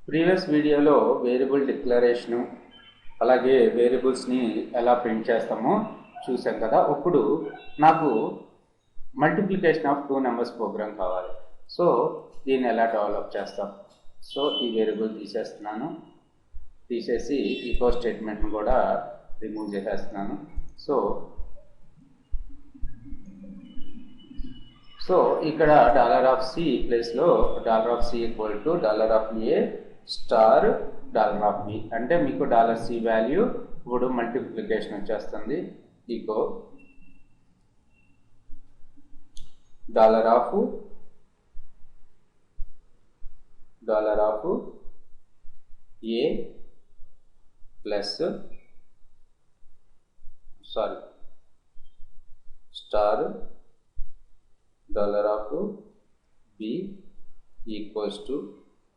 Previous వీడియోలో variable declaration అలాగే వేరియబుల్స్ని ఎలా ప్రింట్ చేస్తామో చూసాం కదా. ఇప్పుడు నాకు మల్టిప్లికేషన్ ఆఫ్ 2 నెంబర్స్ ప్రోగ్రామ్ కావాలి. సో దీన్ని ఎలా డెవలప్ చేస్తాం? సో ఈ వేరియబుల్ తీసేస్తున్నాను, తీసేసి ఈకో స్టేట్మెంట్ని కూడా రిమూవ్ చేసేస్తున్నాను. సో ఇక్కడ $C ప్లేస్లో $C = $A స్టార్ $B అంటే మీకు $C వాల్యూ ఇప్పుడు మల్టిప్లికేషన్ వచ్చేస్తుంది. Echo $A plus star $B equals to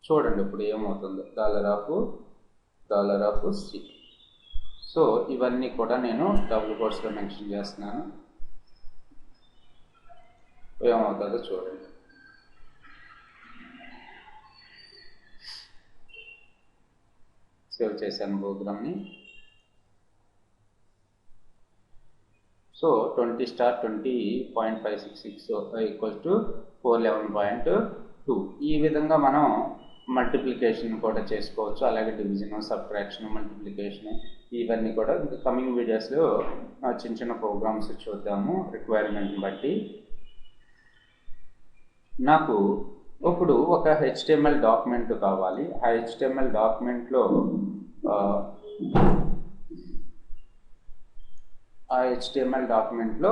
చూడండి ఇప్పుడు ఏమవుతుందో $C. సో ఇవన్నీ కూడా నేను డబుల్ కోట్స్లో మెన్షన్ చేస్తున్నాను. ఏమవుతుందో చూడండి. సేవ్ చేశాను ప్రోగ్రామ్ని. సో 20*20.566 411.2 ఈ విధంగా మనం మల్టిప్లికేషన్ కూడా చేసుకోవచ్చు. అలాగే డివిజన్, సబ్ట్రాక్షన్, మల్టిప్లికేషన్ ఇవన్నీ కూడా కమింగ్ వీడియోస్లో చిన్న చిన్న ప్రోగ్రామ్స్ చూద్దాము రిక్వైర్మెంట్ని బట్టి. నాకు ఇప్పుడు ఒక HTML డాక్యుమెంట్ కావాలి. ఆ HTML డాక్యుమెంట్లో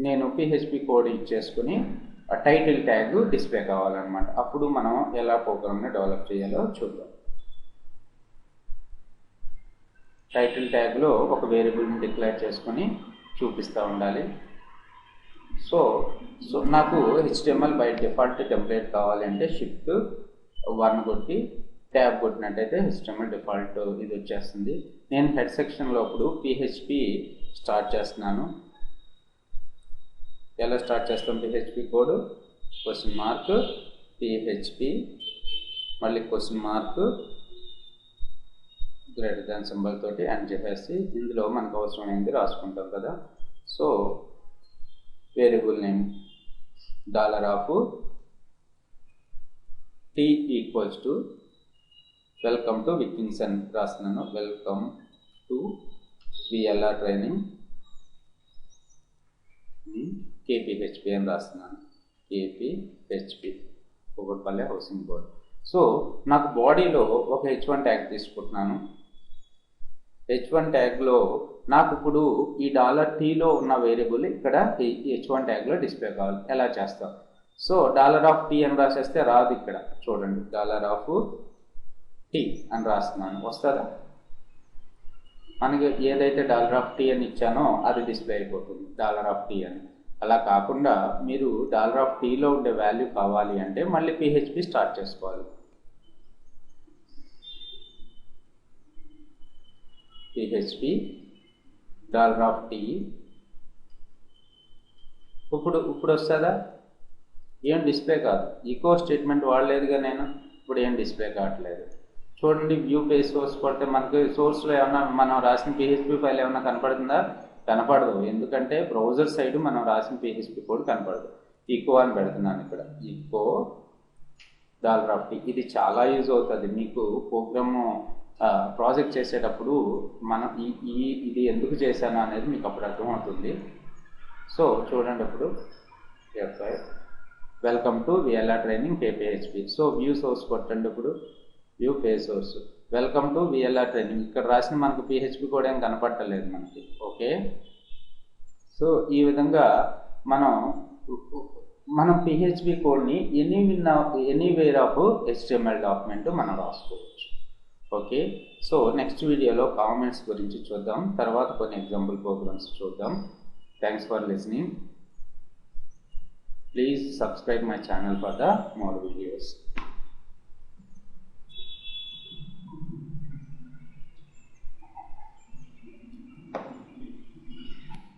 నేను PHP కోడ్ ఇచ్చేసుకుని టైటిల్ ట్యాగ్ డిస్ప్లే కావాలన్నమాట. అప్పుడు మనం ఎలా ప్రోగ్రామ్ని డెవలప్ చేయాలో చూద్దాం. టైటిల్ ట్యాగ్లో ఒక వేరియబుల్ని డిక్లేర్ చేసుకొని చూపిస్తూ ఉండాలి. సో నాకు HTML బై డిఫాల్ట్ టెంప్లెట్ కావాలంటే Shift1 కొట్టి ట్యాబ్ కొట్టినట్టయితే HTML డిఫాల్ట్ ఇది వచ్చేస్తుంది. నేను హెడ్ సెక్షన్లో ఇప్పుడు PHP స్టార్ట్ చేస్తున్నాను. ఎలా స్టార్ట్ చేస్తాం? PHP కోడ్ $PHP మళ్ళీ $, సింబల్ తోటి అని చెప్పేసి ఇందులో మనకు అవసరమైంది రాసుకుంటాం కదా. So variable name $T equals to welcome to వికింగ్సన్ రాస్తున్నాను. Welcome to VLR training KPHP అని రాస్తున్నాను. KPHP Kukatpally housing board. So నాకు బాడీలో ఒక H1 ట్యాగ్ తీసుకుంటున్నాను. H1 ట్యాగ్లో నాకు ఇప్పుడు ఈ $Tలో ఉన్న వేరియబుల్ ఇక్కడ H1 ట్యాగ్లో డిస్ప్లే కావాలి. ఎలా చేస్తాం? సో $T అని రాసేస్తే రాదు. ఇక్కడ చూడండి $T అని రాస్తున్నాను. వస్తుందా? మనకి ఏదైతే $T అని ఇచ్చానో అది డిస్ప్లే అయిపోతుంది $T అని. అలా కాకుండా మీరు $Tలో ఉండే వాల్యూ కావాలి అంటే మళ్ళీ PHP స్టార్ట్ చేసుకోవాలి. PHP $T ఇప్పుడు వస్తుందా? ఏం డిస్ప్లే కాదు. ఈకో స్టేట్మెంట్ వాడలేదుగా నేను. ఇప్పుడు ఏం డిస్ప్లే కావట్లేదు. చూడండి, వ్యూ పేజ్ సోర్స్ కొడితే మనకి సోర్స్లో ఏమన్నా మనం రాసిన PHP ఫైల్ ఏమన్నా కనపడుతుందా? కనపడదు. ఎందుకంటే బ్రౌజర్ సైడ్ మనం రాసిన PHP కోడ్ కనపడదు. ఈకో అని పెడుతున్నాను ఇక్కడ. Echo $T. ఇది చాలా యూజ్ అవుతుంది మీకు ప్రోగ్రాము ప్రాజెక్ట్ చేసేటప్పుడు. మనం ఇది ఎందుకు చేశాను అనేది మీకు అప్పుడు అర్థమవుతుంది. సో చూడండి, ఇప్పుడు welcome to VLR training KPHP. So view source కొట్టండి. ఇప్పుడు view page source welcome to VLR training. ఇక్కడ రాసిన మనకు PHP కోడ్ ఏం కనపడలేదు మనకి. ఓకే. సో ఈ విధంగా మనం PHP కోడ్ని ఎనీవేర్ ఆఫ్ HTML డాక్యుమెంట్ మనం రాసుకోవచ్చు. ఓకే. సో నెక్స్ట్ వీడియోలో కామెంట్స్ గురించి చూద్దాం. తర్వాత కొన్ని ఎగ్జాంపుల్ ప్రోగ్రామ్స్ చూద్దాం. Thanks for listening. Please subscribe my channel for the more videos.